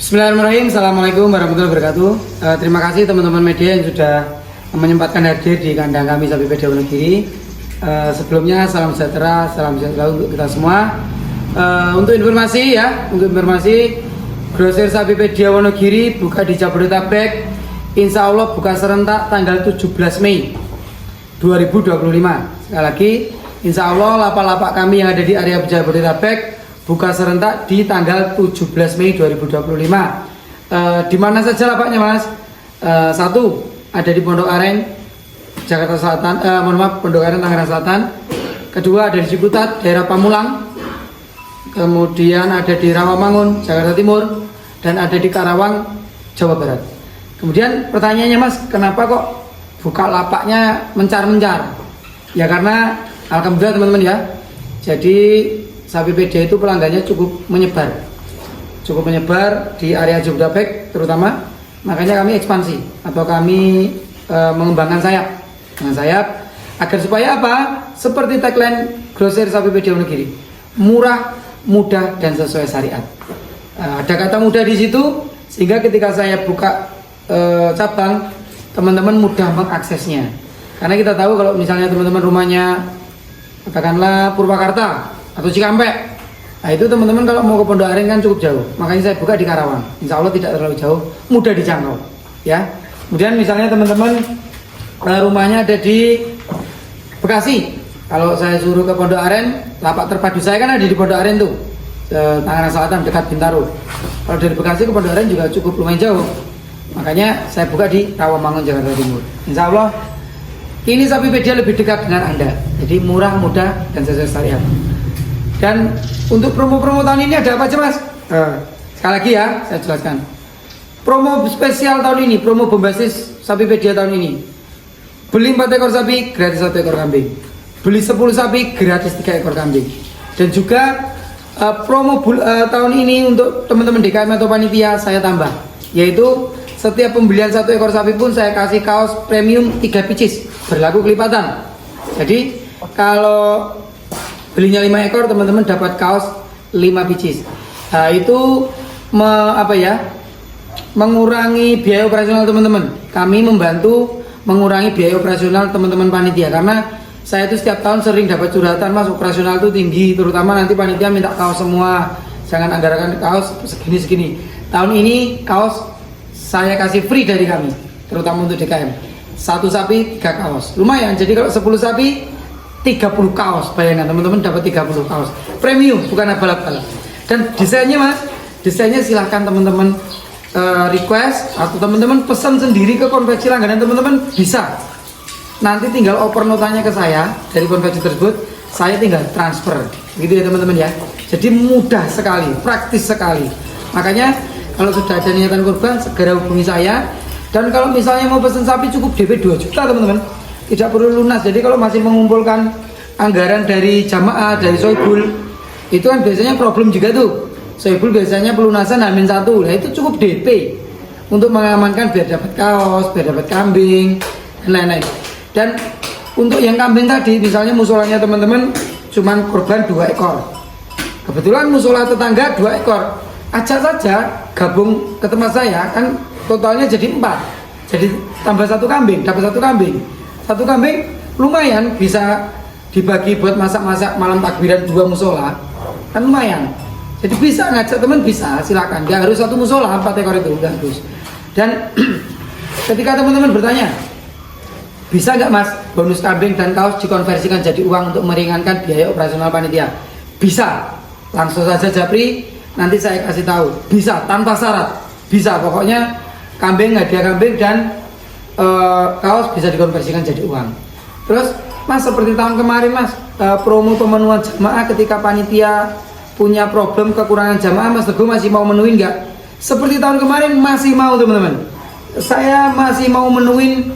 Bismillahirrahmanirrahim. Assalamualaikum warahmatullahi wabarakatuh. Terima kasih teman-teman media yang sudah menyempatkan hadir di kandang kami Sapi Pedia Wonogiri. Sebelumnya salam sejahtera, salam sejahtera untuk kita semua. Untuk informasi, grosir Sapi Pedia Wonogiri buka di Jabodetabek. Insya Allah buka serentak tanggal 17 Mei 2025. Sekali lagi, insya Allah lapak-lapak kami yang ada di area Jabodetabek buka serentak di tanggal 17 Mei 2025. Di mana saja lapaknya, Mas? Satu ada di Pondok Aren, Jakarta Selatan. Pondok Aren, Tangerang Selatan. Kedua ada di Ciputat, daerah Pamulang. Kemudian ada di Rawamangun, Jakarta Timur, dan ada di Karawang, Jawa Barat. Kemudian pertanyaannya, Mas, kenapa kok buka lapaknya mencar-mencar? Ya karena alhamdulillah teman-teman ya. Jadi Sapi Pedia itu pelanggannya cukup menyebar di area Jabodetabek terutama. Makanya kami ekspansi atau kami mengembangkan sayap agar supaya apa? Seperti tagline grosir Sapi Pedia Wonogiri, murah, mudah, dan sesuai syariat. Ada kata mudah di situ sehingga ketika saya buka cabang, teman-teman mudah mengaksesnya. Karena kita tahu kalau misalnya teman-teman rumahnya katakanlah Purwakarta atau Cikampek, nah itu teman-teman kalau mau ke Pondok Aren kan cukup jauh. Makanya saya buka di Karawang. Insya Allah tidak terlalu jauh, mudah dijangkau. Ya. Kemudian misalnya teman-teman rumahnya ada di Bekasi, kalau saya suruh ke Pondok Aren, lapak terpadu saya kan ada di Pondok Aren tuh, Tangerang Selatan dekat Bintaro. Kalau dari Bekasi ke Pondok Aren juga cukup lumayan jauh. Makanya saya buka di Rawamangun, Jakarta Timur. Insya Allah ini Sapi Pedia lebih dekat dengan Anda. Jadi murah, mudah, dan sesuai syariat. Dan untuk promo-promo tahun ini ada apa aja, Mas? Sekali lagi ya, saya jelaskan. Promo spesial tahun ini, promo berbasis Sapi Pedia tahun ini. Beli 4 ekor sapi, gratis 1 ekor kambing. Beli 10 sapi, gratis 3 ekor kambing. Dan juga promo tahun ini untuk teman-teman DKM atau panitia saya tambah, yaitu setiap pembelian 1 ekor sapi pun saya kasih kaos premium 3 pieces, berlaku kelipatan. Jadi kalau belinya 5 ekor, teman-teman dapat kaos 5 pieces. Nah, itu mengurangi biaya operasional teman-teman. Kami membantu mengurangi biaya operasional teman-teman panitia, karena saya itu setiap tahun sering dapat curhatan, Mas, operasional itu tinggi, terutama nanti panitia minta kaos semua, jangan anggarkan kaos segini-segini. Tahun ini kaos saya kasih free dari kami, terutama untuk DKM. 1 sapi 3 kaos, lumayan. Jadi kalau 10 sapi 30 kaos, bayangkan teman-teman dapat 30 kaos premium, bukan abal-abal. Dan desainnya, Mas, desainnya silahkan teman-teman request atau teman-teman pesan sendiri ke konveksi langganan teman-teman, bisa. Nanti tinggal oper notanya ke saya dari konveksi tersebut, saya tinggal transfer, gitu ya teman-teman ya. Jadi mudah sekali, praktis sekali. Makanya kalau sudah ada niatan kurban, segera hubungi saya. Dan kalau misalnya mau pesan sapi cukup DP 2 juta teman-teman, tidak perlu lunas. Jadi kalau masih mengumpulkan anggaran dari jamaah, dari soibul, itu kan biasanya problem juga tuh. Soibul biasanya pelunasan H-1, nah itu cukup DP untuk mengamankan biar dapat kaos, biar dapat kambing, dan lain-lain. Dan untuk yang kambing tadi, misalnya musolanya teman-teman cuman korban 2 ekor, kebetulan musola tetangga 2 ekor, ajak saja gabung ke tempat saya, kan totalnya jadi 4, jadi tambah 1 kambing, dapat 1 kambing. 1 kambing lumayan bisa dibagi buat masak-masak malam takbiran 2 musola, kan lumayan. Jadi bisa ngajak teman, bisa, silakan. Gak harus 1 musola 4 ekor itu, gak harus. Dan ketika teman-teman bertanya, bisa nggak, Mas, bonus kambing dan kaos dikonversikan jadi uang untuk meringankan biaya operasional panitia? Bisa, langsung saja japri, nanti saya kasih tahu. Bisa, tanpa syarat, bisa. Pokoknya kambing, hadiah kambing dan kaos bisa dikonversikan jadi uang. Terus, Mas, seperti tahun kemarin, Mas, promo pemenuhan jamaah ketika panitia punya problem kekurangan jamaah, Mas Teguh masih mau menuin nggak? Seperti tahun kemarin masih mau, teman-teman. Saya masih mau menuin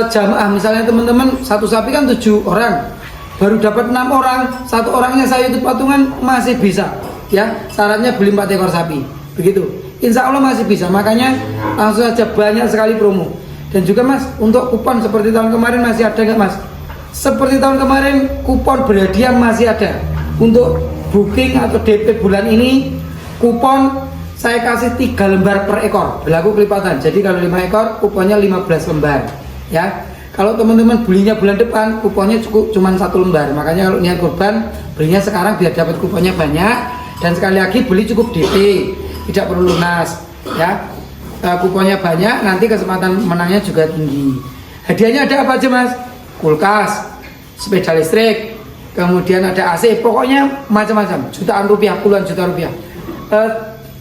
jamaah. Misalnya teman-teman 1 sapi kan 7 orang, baru dapat 6 orang, 1 orangnya saya itu patungan, masih bisa. Ya, syaratnya beli 4 ekor sapi. Begitu. Insya Allah masih bisa. Makanya langsung saja, banyak sekali promo. Dan juga, Mas, untuk kupon seperti tahun kemarin masih ada nggak, Mas? Seperti tahun kemarin kupon berhadiah masih ada. Untuk booking atau DP bulan ini kupon saya kasih 3 lembar per ekor, berlaku kelipatan. Jadi kalau 5 ekor, kuponnya 15 lembar. Ya, kalau teman-teman belinya bulan depan, kuponnya cukup cuma 1 lembar. Makanya kalau niat kurban, belinya sekarang biar dapat kuponnya banyak. Dan sekali lagi beli cukup DP, tidak perlu lunas. Ya, kuponnya banyak, nanti kesempatan menangnya juga tinggi. Hadiahnya ada apa aja mas? Kulkas, sepeda listrik, kemudian ada AC, pokoknya macam-macam, jutaan rupiah, puluhan juta rupiah.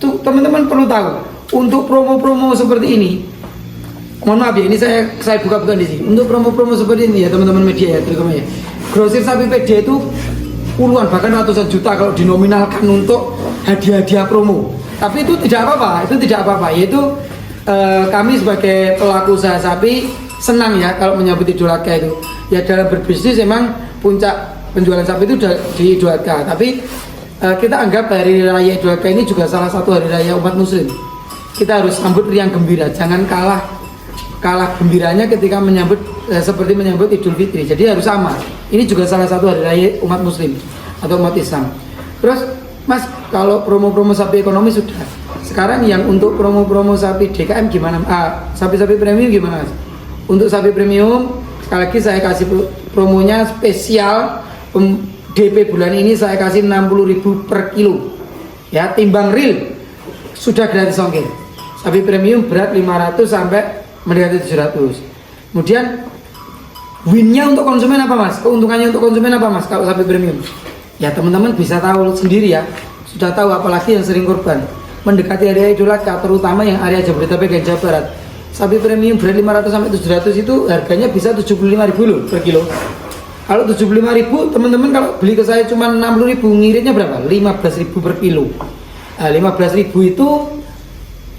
Teman-teman perlu tahu, untuk promo-promo seperti ini, mohon maaf ya, ini saya buka-bukan di sini. Untuk promo-promo seperti ini ya teman-teman media ya, terutama ya, grosir sapi PD itu puluhan bahkan ratusan juta kalau dinominalkan untuk hadiah-hadiah promo. Tapi itu tidak apa-apa, yaitu kami sebagai pelaku usaha sapi senang ya kalau menyambut Idul Adha itu. Ya dalam berbisnis memang puncak penjualan sapi itu di Idul Adha, tapi kita anggap hari raya Idul Adha ini juga salah satu hari raya umat muslim. Kita harus sambut riang gembira, jangan kalah gembiranya ketika menyambut seperti menyambut Idul Fitri. Jadi harus sama. Ini juga salah satu hari raya umat muslim atau umat Islam. Terus mas, kalau promo-promo sapi ekonomi sudah. Sekarang yang untuk promo-promo sapi DKM gimana? Sapi-sapi premium gimana mas? Untuk sapi premium, sekali lagi saya kasih promonya spesial. DP bulan ini saya kasih 60.000 per kilo. Ya, timbang real sudah gratis ongkir. Sapi premium berat 500 sampai mendekati 700. Kemudian winnya untuk konsumen apa mas? Keuntungannya untuk konsumen apa mas kalau sapi premium? Ya teman-teman bisa tahu sendiri ya. Sudah tahu, apalagi yang sering kurban. Mendekati hari Idul Adha, terutama yang area Jabodetabek dan Jawa Barat. Sapi premium berat 500 sampai 700 itu harganya bisa 75.000 loh per kilo. Kalau 75.000, teman-teman kalau beli ke saya cuma 60.000, ngiritnya berapa? 15.000 per kilo. Nah, 15.000 itu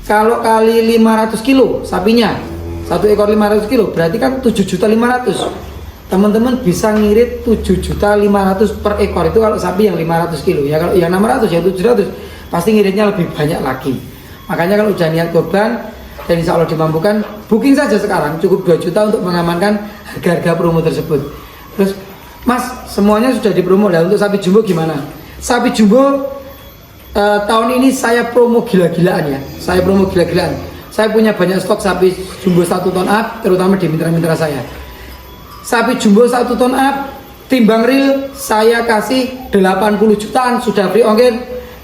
kalau kali 500 kilo sapinya, satu ekor 500 kilo, berarti kan 7.500.000. Teman-teman bisa ngirit 7.500.000 per ekor itu kalau sapi yang 500 kilo. Ya kalau yang 600 ya 700, pasti ngiritnya lebih banyak lagi. Makanya kalau udah niat korban dan insya Allah dimampukan, booking saja sekarang, cukup 2 juta untuk mengamankan harga-harga promo tersebut. Terus mas, semuanya sudah dipromo lah. Untuk sapi jumbo gimana? Sapi jumbo tahun ini saya promo gila-gilaan ya. Saya promo gila-gilaan. Saya punya banyak stok sapi jumbo 1 ton up, terutama di mitra-mitra saya. Sapi jumbo 1 ton up, timbang real saya kasih 80 jutaan, sudah free ongkir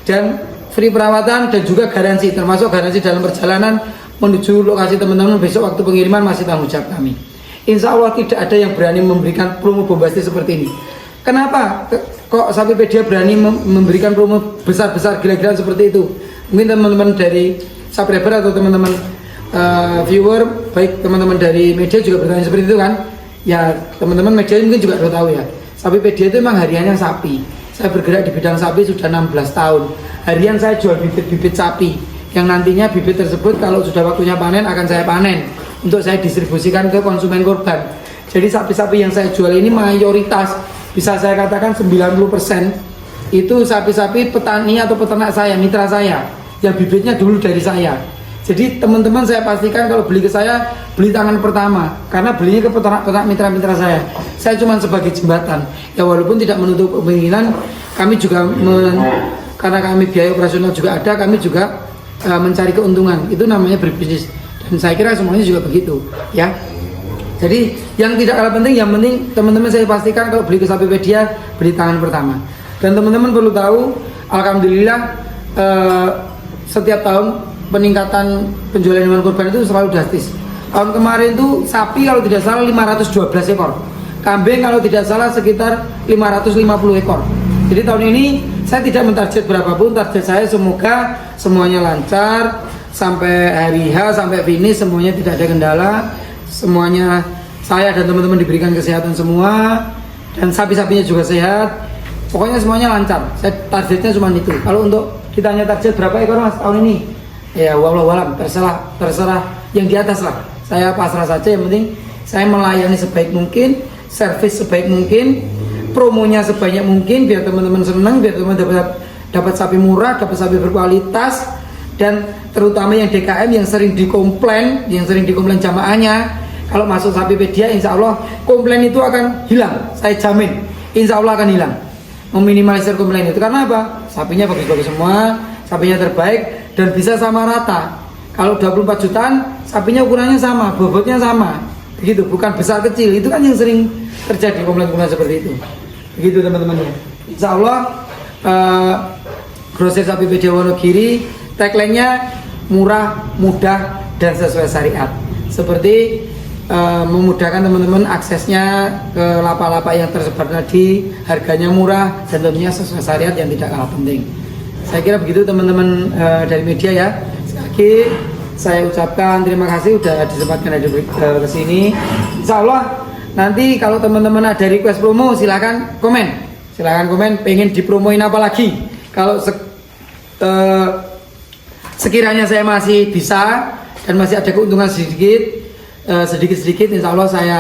dan free perawatan dan juga garansi, termasuk garansi dalam perjalanan menuju lokasi teman-teman. Besok waktu pengiriman masih tanggung jawab kami. Insya Allah tidak ada yang berani memberikan promo bombastis seperti ini. Kenapa kok Sapipedia berani memberikan promo besar-besar gila-gilaan seperti itu? Mungkin teman-teman dari subscriber atau teman-teman viewer, baik teman-teman dari media juga bertanya seperti itu kan? Ya teman-teman media mungkin juga sudah tahu ya. Sapipedia itu memang hariannya sapi. Saya bergerak di bidang sapi sudah 16 tahun. Harian saya jual bibit-bibit sapi yang nantinya bibit tersebut kalau sudah waktunya panen akan saya panen untuk saya distribusikan ke konsumen korban. Jadi sapi-sapi yang saya jual ini mayoritas, bisa saya katakan 90% itu sapi-sapi petani atau peternak saya, mitra saya, yang bibitnya dulu dari saya. Jadi teman-teman saya pastikan kalau beli ke saya, beli tangan pertama, karena belinya ke peternak-peternak mitra-mitra saya. Saya cuma sebagai jembatan. Ya walaupun tidak menutup kemungkinan, kami juga karena kami biaya operasional juga ada, kami juga mencari keuntungan. Itu namanya berbisnis. Dan saya kira semuanya juga begitu, ya. Jadi yang tidak kalah penting, yang penting teman-teman saya pastikan kalau beli ke Sapipedia, beli tangan pertama. Dan teman-teman perlu tahu, alhamdulillah setiap tahun peningkatan penjualan hewan kurban itu selalu drastis. Tahun kemarin itu sapi kalau tidak salah 512 ekor, kambing kalau tidak salah sekitar 550 ekor. Jadi tahun ini saya tidak mentarget berapapun, target saya semoga semuanya lancar sampai hari H, sampai finish semuanya tidak ada kendala, semuanya saya dan teman-teman diberikan kesehatan semua dan sapi-sapinya juga sehat, pokoknya semuanya lancar. Saya targetnya cuma itu. Kalau untuk ditanya target berapa ekor mas tahun ini, ya wallahualam, terserah yang di atas lah, saya pasrah saja. Yang penting saya melayani sebaik mungkin, servis sebaik mungkin, promonya sebanyak mungkin biar teman-teman senang, biar teman-teman dapat sapi murah, dapat sapi berkualitas. Dan terutama yang DKM yang sering dikomplain jamaahnya, kalau masuk Sapipedia insya Allah komplain itu akan hilang, saya jamin, insya Allah akan hilang, meminimalisir komplain itu. Karena apa? Sapinya bagus-bagus semua, sapinya terbaik, dan bisa sama rata. Kalau 24 jutaan, sapinya ukurannya sama, bobotnya sama. Begitu, bukan besar kecil. Itu kan yang sering terjadi komplain-komplain seperti itu. Begitu teman-teman ya. Insya Allah grosir Sapipedia Wonogiri tagline-nya murah, mudah, dan sesuai syariat. Seperti memudahkan teman-teman aksesnya ke lapak-lapak yang tersebar tadi, harganya murah dan tentunya sesuai syariat yang tidak kalah penting. Saya kira begitu teman-teman dari media ya. Sekali lagi saya ucapkan terima kasih sudah disempatkan hadir ke sini. Insya Allah nanti kalau teman-teman ada request promo silakan komen. Silakan komen pengen dipromoin apa lagi. Kalau sekiranya saya masih bisa dan masih ada keuntungan sedikit, insya Allah saya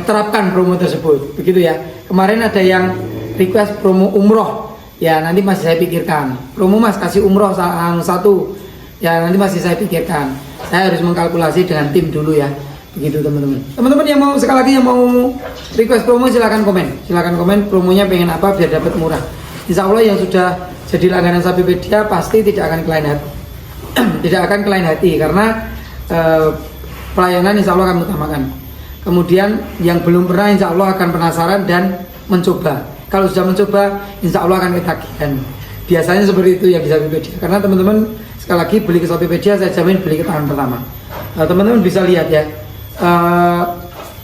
terapkan promo tersebut, begitu ya. Kemarin ada yang request promo umroh, ya nanti masih saya pikirkan. Promo mas kasih umroh satu, ya nanti masih saya pikirkan. Saya harus mengkalkulasi dengan tim dulu ya, begitu teman-teman. Teman-teman yang mau sekali lagi yang mau request promo silakan komen promonya pengen apa biar dapat murah. Insya Allah yang sudah jadi langganan Sapipedia pasti tidak akan kelain hati, karena pelayanan insya Allah akan utamakan. Kemudian yang belum pernah insya Allah akan penasaran dan mencoba. Kalau sudah mencoba insya Allah akan ketagihan. Biasanya seperti itu yang di Sapipedia. Karena teman-teman sekali lagi beli ke Sapipedia saya jamin beli ke tangan pertama. Teman-teman bisa lihat ya,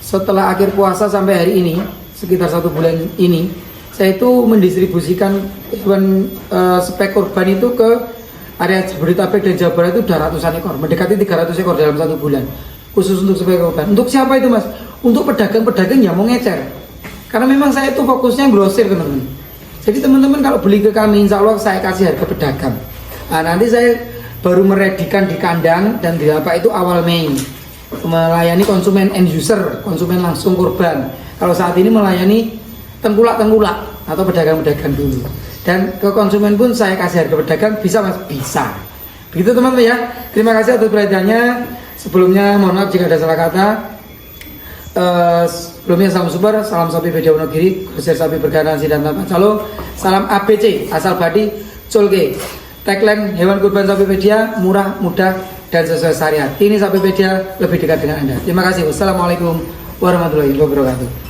setelah akhir puasa sampai hari ini sekitar 1 bulan ini saya itu mendistribusikan spek kurban itu ke area Jabodetabek dan Jawa Barat itu udah ratusan ekor, mendekati 300 ekor dalam 1 bulan. Khusus untuk spek kurban. Untuk siapa itu mas? Untuk pedagang-pedagang yang mau ngecer. Karena memang saya itu fokusnya grosir teman-teman. Jadi teman-teman kalau beli ke kami insya Allah saya kasih harga pedagang. Nah nanti saya baru meredikan di kandang dan di lapak itu awal Mei. Melayani konsumen end user, konsumen langsung kurban. Kalau saat ini melayani tengkulak-tengkulak atau pedagang-pedagang dulu. Dan ke konsumen pun saya kasih harga pedagang, bisa mas? Bisa. Begitu teman-teman ya. Terima kasih atas perhatiannya. Sebelumnya mohon maaf jika ada salah kata. Sebelumnya salam super, salam Sapipedia Wonogiri, grosir sapi bergaransi dan tanpa calo. Salam ABC, asal badi, colge. Tagline hewan kurban Sapipedia, murah, mudah, dan sesuai syariat. Ini Sapipedia lebih dekat dengan Anda. Terima kasih. Wassalamualaikum warahmatullahi wabarakatuh.